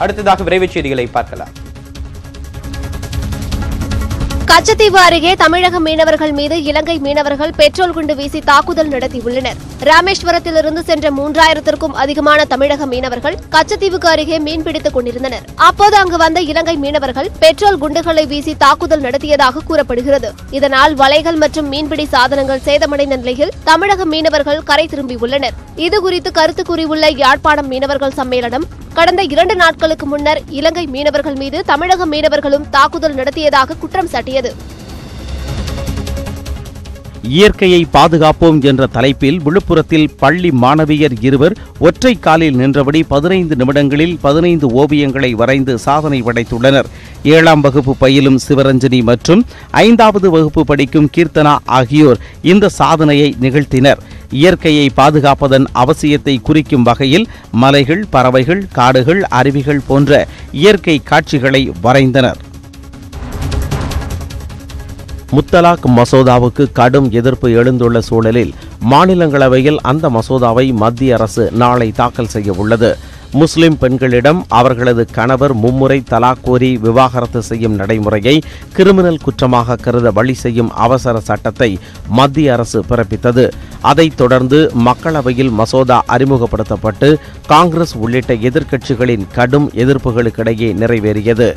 அடுத்ததாக விரைவுச் செய்திகளை பார்க்கலாம். கச்சத்தீவு அருகே தமிழக மீனவர்கள் மீது இலங்கை மீனவர்கள் பெட்ரோல் குண்டு வீசி தாக்குதல் நடத்தியுள்ளனர். ராமேஸ்வரத்திலிருந்து சென்ற 3000த்திற்கும் அதிகமான தமிழக மீனவர்கள் கச்சத்தீவுக்கு அருகே மீன்பிடித்துக் கொண்டிருந்தனர். அப்போது அங்கு வந்த இலங்கை மீனவர்கள் பெட்ரோல் குண்டுகளை வீசி தாக்குதல் நடத்தியதாக கூறப்படுகிறது. இதனால் வலைகள் மற்றும் மீன்பிடி சாதனங்கள் சேதமடைந்த நிலையில் தமிழக மீனவர்கள் கரை திரும்பியுள்ளனர். இதுகுறித்து கருத்து கூறியுள்ள யாழ்ப்பாணம் மீனவர்கள் சம்மேளனம், கடந்த 2 நாட்களுக்கு முன்னர் இலங்கை மீனவர்கள் மீது தமிழக மீனவர்களும் தாக்குதல் நடத்தியதாக குற்றம் சாட்டியது. இயற்கையை பாதுகாப்போம் என்ற தலைப்பில் விழுப்புரத்தில் பள்ளி மாணவியர் 2 ஒற்றை காலில் நின்றபடி 15 நிமிடங்களில் 15 ஓவியங்களை வரைந்து சாதனை படைத்துள்ளனர். 7ஆம் வகுப்பு பயிலும் சிவரஞ்சனி மற்றும் 5வது வகுப்பு படிக்கும் கீர்த்தனா ஆகியோர் இந்த சாதனையை நிகழ்த்தினர். இயற்கையை பாதுகாப்பதன் அவசியத்தை குறிக்கும் வகையில் மலைகள், பறவைகள், காடுகள், அருவிகள் போன்ற இயற்கை காட்சிகளை வரைந்தனர். முத்தலாக் மசோதாவுக்கு கடும் எதிர்ப்பு எழுந்துள்ள சூழலில் மாநிலங்களவையில் அந்த மசோதாவை மத்திய அரசு நாளை தாக்கல் செய்ய உள்ளது. முஸ்லிம் பெண்களிடம் அவர்களது கணவர் மும்முறை தலாக் கோரி விவாகரத்து செய்யும் நடைமுறையை கிரிமினல் குற்றமாக கருத வழி செய்யும் அவசர சட்டத்தை மத்திய அரசு பிறப்பித்தது. அதைத் தொடர்ந்து மக்களவையில் மசோதா அறிமுகப்படுத்தப்பட்டு காங்கிரஸ் உள்ளிட்ட எதிர்க்கட்சிகளின் கடும் எதிர்ப்புகளுக்கிடையே நிறைவேறியது.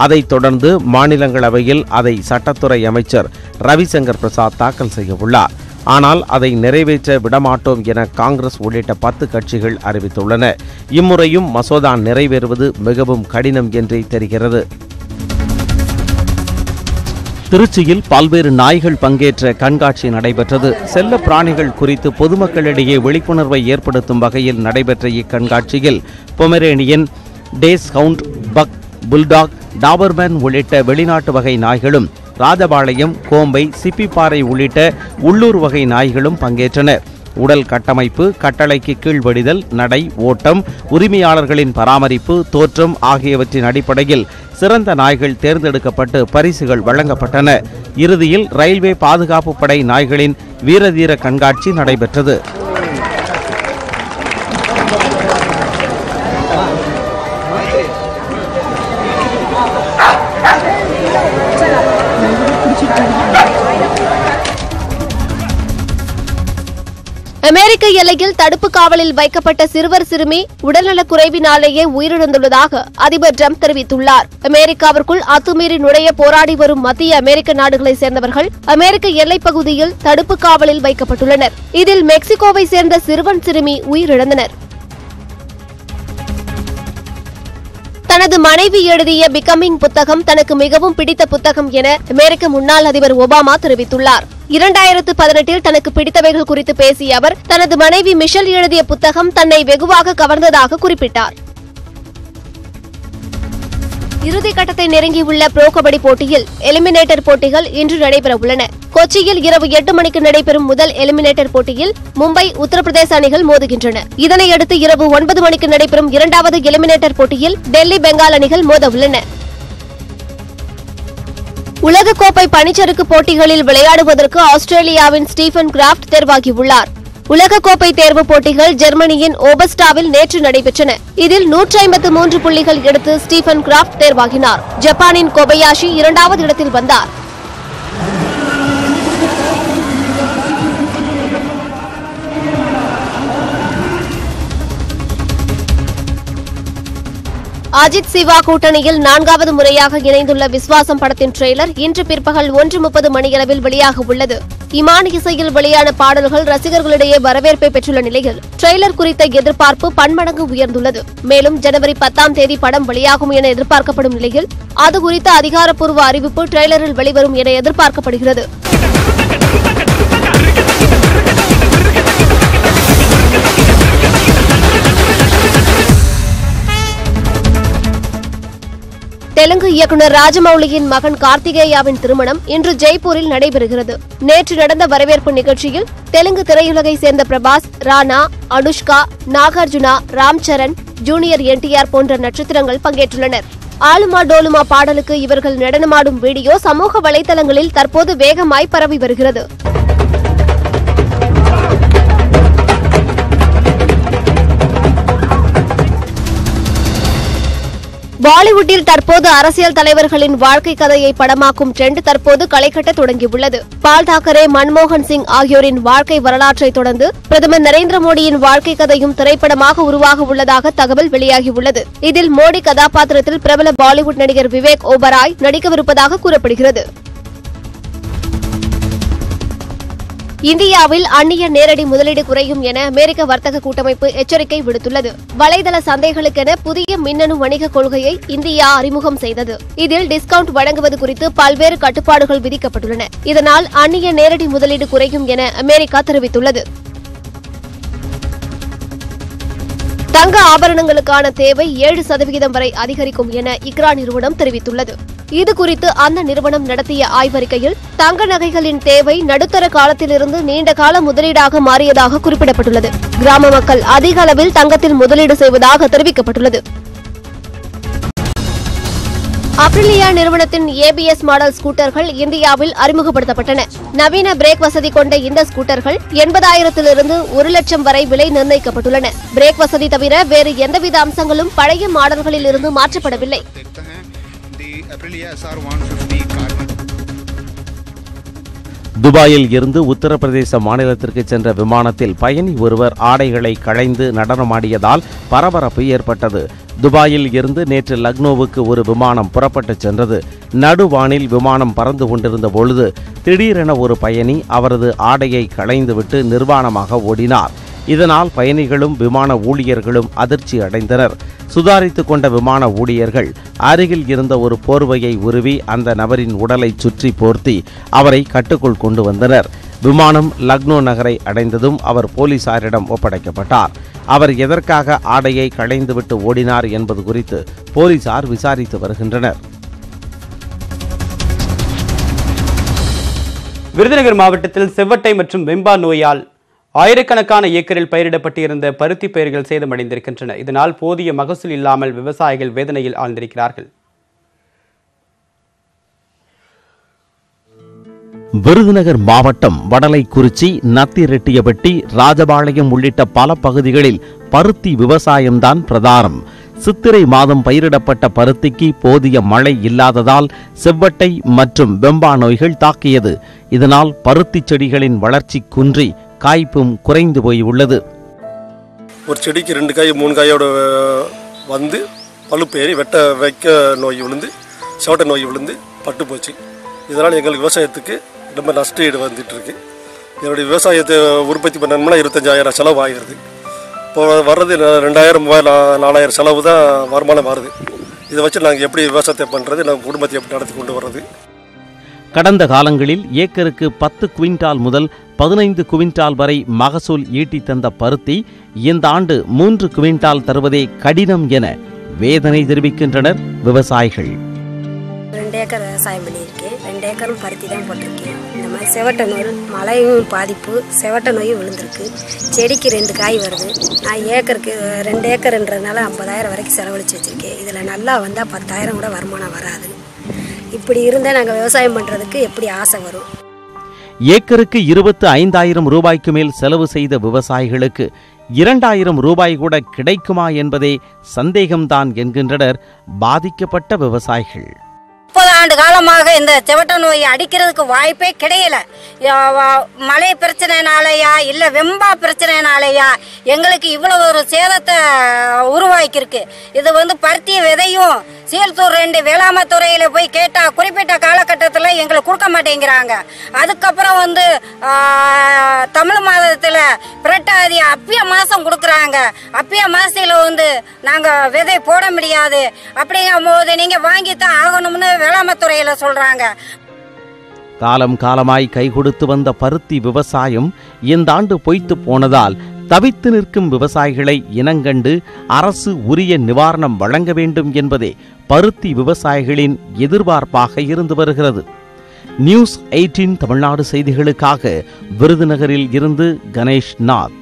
அதைத் தொடர்ந்து மாநிலங்களவையில் அதை சட்டத்துறை அமைச்சர் ரவிசங்கர் பிரசாத் தாக்கல் செய்ய உள்ளார். ஆனால் அதை நிறைவேற்ற விடமாட்டோம் என காங்கிரஸ் உள்ளிட்ட 10 கட்சிகள் அறிவித்துள்ளன. இம்முறையும் மசோதா நிறைவேறுவது மிகவும் கடினம் என்றே தெரிகிறது. திருச்சியில் பல்வேறு நாய்கள் பங்கேற்ற கண்காட்சி நடைபெற்றது. செல்ல பிராணிகள் குறித்து பொதுமக்களிடையே விழிப்புணர்வை ஏற்படுத்தும் வகையில் நடைபெற்ற இக்கண்காட்சியில் Pomeranian, dachshund, pug, bulldog, Doberman உள்ளிட்ட வெளிநாட்டு வகை நாய்களும், ராஜபாளையம், கோம்பை, சிப்பிப்பாறை உள்ளிட்ட உள்ளூர் வகை நாய்களும் பங்கேற்றன. உடல் கட்டமைப்பு, கட்டளைக்கு கீழ்வடிதல், நடை, ஓட்டம், உரிமையாளர்களின் பராமரிப்பு, தோற்றம் ஆகியவற்றின் அடிப்படையில் சிறந்த நாய்கள் தேர்ந்தெடுக்கப்பட்டு பரிசுகள் வழங்கப்பட்டன. இறுதியில் ரயில்வே பாதுகாப்பு படை நாய்களின் வீரதீர கண்காட்சி நடைபெற்றது. அமெரிக்க எல்லையில் தடுப்பு காவலில் வைக்கப்பட்ட சிறுவர் சிறுமி உடல்நலக் குறைவினாலேயே உயிரிழந்துள்ளதாக அதிபர் டிரம்ப் தெரிவித்துள்ளார். அமெரிக்காவிற்குள் அத்துமீறி நுழைய போராடி வரும் மத்திய அமெரிக்க நாடுகளைச் சேர்ந்தவர்கள் அமெரிக்க எல்லைப் பகுதியில் தடுப்பு காவலில் வைக்கப்பட்டுள்ளனர். இதில் மெக்சிகோவை சேர்ந்த சிறுவன் சிறுமி உயிரிழந்தனர். தனது மனைவி எழுதிய பிகமிங் புத்தகம் தனக்கு மிகவும் பிடித்த புத்தகம் என அமெரிக்க முன்னாள் அதிபர் ஒபாமா தெரிவித்துள்ளார். 2018இல் தனக்கு பிடித்தவைகள் குறித்து பேசிய அவர் தனது மனைவி மிஷல் எழுதிய புத்தகம் தன்னை வெகுவாக கவர்ந்ததாக குறிப்பிட்டார். இறுதிக்கட்டத்தை நெருங்கியுள்ள ப்ரோ கபடி போட்டியில் எலிமினேட்டர் போட்டிகள் இன்று நடைபெற உள்ளன. கொச்சியில் இரவு 8 மணிக்கு நடைபெறும் முதல் எலிமினேட்டர் போட்டியில் மும்பை, உத்தரப்பிரதேச அணிகள் மோதுகின்றன. இதனையடுத்து இரவு 9 மணிக்கு நடைபெறும் 2வது எலிமினேட்டர் போட்டியில் டெல்லி, பெங்கால் அணிகள் மோத உள்ளன. உலகக்கோப்பை பனிச்சறுக்கு போட்டிகளில் விளையாடுவதற்கு ஆஸ்திரேலியாவின் ஸ்டீபன் கிராஃப்ட் தேர்வாகியுள்ளார். உலகக்கோப்பை தேர்வு போட்டிகள் ஜெர்மனியின் ஓபஸ்டாவில் நேற்று நடைபெற்றன. இதில் 153 புள்ளிகள் எடுத்து ஸ்டீபன் கிராஃப்ட் தேர்வாகினார். ஜப்பானின் கோபயாஷி 2வது இடத்தில் வந்தார். அஜித் சிவா கூட்டணியில் 4வது முறையாக இணைந்துள்ள விஸ்வாசம் படத்தின் ட்ரெய்லர் இன்று பிற்பகல் 1:30 மணியளவில் வெளியாக உள்ளது. இமான் இசையில் வெளியான பாடல்கள் ரசிகர்களிடையே வரவேற்பை பெற்றுள்ள நிலையில் ட்ரெய்லர் குறித்த எதிர்பார்ப்பு பன்மடங்கு உயர்ந்துள்ளது. மேலும் ஜனவரி 10ஆம் தேதி படம் வெளியாகும் என எதிர்பார்க்கப்படும் நிலையில் அது குறித்த அதிகாரப்பூர்வ அறிவிப்பு ட்ரெய்லரில் வெளிவரும் என எதிர்பார்க்கப்படுகிறது. தெலுங்கு இயக்குநர் ராஜமௌலியின் மகன் கார்த்திகேயாவின் திருமணம் இன்று ஜெய்ப்பூரில் நடைபெறுகிறது. நேற்று நடந்த வரவேற்பு நிகழ்ச்சியில் தெலுங்கு திரையுலகை சேர்ந்த பிரபாஸ், ராணா, அனுஷ்கா, நாகார்ஜுனா, ராம் சரண், ஜூனியர் NTR போன்ற நட்சத்திரங்கள் பங்கேற்றுள்ளனர். ஆலுமா டோலுமா பாடலுக்கு இவர்கள் நடனமாடும் வீடியோ சமூக வலைதளங்களில் தற்போது வேகமாய் பரவி வருகிறது. பாலிவுட்டில் தற்போது அரசியல் தலைவர்களின் வாழ்க்கை கதையை படமாக்கும் ட்ரெண்ட் தற்போது களைகட்ட தொடங்கியுள்ளது. பால் தாக்கரே, மன்மோகன் சிங் ஆகியோரின் வாழ்க்கை வரலாற்றை தொடர்ந்து பிரதமர் நரேந்திர மோடியின் வாழ்க்கை கதையும் திரைப்படமாக உருவாக உள்ளதாக தகவல் வெளியாகியுள்ளது. இதில் மோடி கதாபாத்திரத்தில் பிரபல பாலிவுட் நடிகர் விவேக் ஓபராய் நடிக்கவிருப்பதாக கூறப்படுகிறது. இந்தியாவில் அந்நிய நேரடி முதலீடு குறையும் என அமெரிக்க வர்த்தக கூட்டமைப்பு எச்சரிக்கை விடுத்துள்ளது. வலைதள சந்தைகளுக்கென புதிய மின்னணு வணிக கொள்கையை இந்தியா அறிமுகம் செய்தது. இதில் டிஸ்கவுண்ட் வழங்குவது குறித்து பல்வேறு கட்டுப்பாடுகள் விதிக்கப்பட்டுள்ளன. இதனால் அந்நிய நேரடி முதலீடு குறையும் என அமெரிக்கா தெரிவித்துள்ளது. தங்க ஆபரணங்களுக்கான தேவை 7% வரை அதிகரிக்கும் என இக்ரா நிறுவனம் தெரிவித்துள்ளது. இதுகுறித்து அந்த நிறுவனம் நடத்திய ஆய்வறிக்கையில் தங்க நகைகளின் தேவை நடுத்தர காலத்திலிருந்து நீண்ட கால முதலீடாக மாறியதாக குறிப்பிடப்பட்டுள்ளது. கிராம மக்கள் அதிக அளவில் தங்கத்தில் முதலீடு செய்வதாக தெரிவிக்கப்பட்டுள்ளது. அப்ரிலியா நிறுவனத்தின் ABS மாடல் ஸ்கூட்டர்கள் இந்தியாவில் அறிமுகப்படுத்தப்பட்டன. நவீன பிரேக் வசதி கொண்ட இந்த ஸ்கூட்டர்கள் 80,000 1 லட்சம் வரை விலை நிர்ணயிக்கப்பட்டுள்ளன. பிரேக் வசதி தவிர வேறு எந்தவித அம்சங்களும் பழைய மாடல்களில் இருந்து மாற்றப்படவில்லை. துபாயில் இருந்து உத்தரப்பிரதேச மாநிலத்திற்கு சென்ற விமானத்தில் பயணி ஒருவர் ஆடைகளை களைந்து நடனமாடியதால் பரபரப்பு ஏற்பட்டது. துபாயில் இருந்து நேற்று லக்னோவுக்கு ஒரு விமானம் புறப்பட்டு சென்றது. நடுவானில் விமானம் பறந்து கொண்டிருந்த பொழுது திடீரென ஒரு பயணி அவரது ஆடையை களைந்துவிட்டு நிர்வாணமாக ஓடினார். இதனால் பயணிகளும் விமான ஊழியர்களும் அதிர்ச்சி அடைந்தனர். சுதாரித்துக் கொண்ட விமான ஊழியர்கள் அருகில் இருந்த ஒரு போர்வையை உருவி அந்த நபரின் உடலை சுற்றி போர்த்தி அவரை கட்டுக்குள் கொண்டு வந்தனர். விமானம் லக்னோ நகரை அடைந்ததும் அவர் போலீசாரிடம் ஒப்படைக்கப்பட்டார். அவர் எதற்காக ஆடையை களைந்துவிட்டு ஓடினார் என்பது குறித்து போலீசார் விசாரித்து வருகின்றனர். விருதுநகர் மாவட்டத்தில் செவ்வட்டை மற்றும் வெம்பா நோயால் ஆயிரக்கணக்கான ஏக்கரில் பயிரிடப்பட்டிருந்த பருத்தி பயிர்கள் சேதமடைந்திருக்கின்றன. இதனால் போதிய மகசூல் இல்லாமல் விவசாயிகள் வேதனையில் ஆழ்ந்திருக்கிறார்கள். விருதுநகர் மாவட்டம் வடலைக்குறிச்சி, நத்திரெட்டியபட்டி, ராஜபாளையம் உள்ளிட்ட பல பகுதிகளில் பருத்தி விவசாயம்தான் பிரதானம். சித்திரை மாதம் பயிரிடப்பட்ட பருத்திக்கு போதிய மழை இல்லாததால் செவ்வட்டை மற்றும் வெம்பா நோய்கள் தாக்கியது. இதனால் பருத்தி செடிகளின் வளர்ச்சி குன்றி காய்ப்பும் குறைந்து போய் உள்ளது. ஒரு செடிக்கு 2 காய் 3 காயோட வந்து பழுப்பேறி வெட்ட வைக்க நோய் விழுந்து செவட்டை நோய் விழுந்து பட்டு போச்சு. இதனால் எங்களுக்கு விவசாயத்துக்கு ரொம்ப நஷ்ட ஈடு வந்துட்டு இருக்கு. என்னுடைய விவசாயத்தை உற்பத்தி பண்ணணும்னா 25,000 செலவு ஆகிறது. இப்போ வர்றது 2,000, 3,000, 4,000 செலவு தான் வருமானம் வருது. இதை வச்சு நாங்கள் எப்படி விவசாயத்தை பண்ணுறது, நாங்கள் குடும்பத்தை எப்படி நடத்தி கொண்டு வர்றது? கடந்த காலங்களில் ஏக்கருக்கு 10 குவிண்டால் முதல் 15 குவிண்டால் வரை மகசூல் ஈட்டி தந்த பருத்தி இந்த ஆண்டு 3 குவிண்டால் தருவதே கடினம் என வேதனை தெரிவிக்கின்றனர் விவசாயிகள். 2 ஏக்கர் விவசாயம் பண்ணியிருக்கேன். 2 ஏக்கரும் பருத்தி தான் போட்டிருக்கேன். இந்த மாதிரி செவட்டை நோய் மழையும் பாதிப்பு, செவட்டை நோயும் விழுந்திருக்கு. செடிக்கு 2 காய் வருது. நான் ஏக்கருக்கு 2 ஏக்கர்ன்றதுனால 50,000 வரைக்கும் செலவழித்து வச்சுருக்கேன். இதில் நல்லா வந்தால் 10,000 கூட வருமானம் வராது. இப்படி இருந்தால் நாங்கள் விவசாயம் பண்ணுறதுக்கு எப்படி ஆசை வரும்? ஏக்கருக்கு 25,000 ரூபாய்க்கு மேல் செலவு செய்த விவசாயிகளுக்கு 2,000 ரூபாய் கூட கிடைக்குமா என்பதே சந்தேகம்தான் என்கின்றனர் பாதிக்கப்பட்ட விவசாயிகள். 30 ஆண்டு காலமாக இந்த செவட்டை நோய் அடிக்கிறதுக்கு வாய்ப்பே கிடையல. மழை பிரச்சனைனாலயா இல்ல வெம்பா பிரச்சனைனாலயா எங்களுக்கு இவ்வளவு ஒரு சேதத்தை உருவாக்கியிருக்கு. இது பருத்தி விதையும் சீர்தூர் 2 வேளாண்மை துறையில போய் கேட்டா குறிப்பிட்ட காலகட்டத்தில் எங்களுக்கு கொடுக்க மாட்டேங்கிறாங்க. அதுக்கப்புறம் தமிழ் மாதத்துல புரட்டாதி அப்பிய மாசம் கொடுக்குறாங்க. அப்பிய மாசத்துல நாங்க விதை போட முடியாது. அப்படிங்கும் போது நீங்க வாங்கித்தான் ஆகணும்னு வேளாண்மை துறையில சொல்றாங்க. காலம் காலமாய் கை கொடுத்து வந்த பருத்தி விவசாயம் இந்த ஆண்டு பொய்த்து போனதால் தவித்து நிற்கும் விவசாயிகளை இனங்கண்டு அரசு உரிய நிவாரணம் வழங்க வேண்டும் என்பதே பருத்தி விவசாயிகளின் எதிர்பார்ப்பாக இருந்து வருகிறது. நியூஸ் 18 தமிழ்நாடு செய்திகளுக்காக விருதுநகரில் இருந்து கணேஷ் நாத்.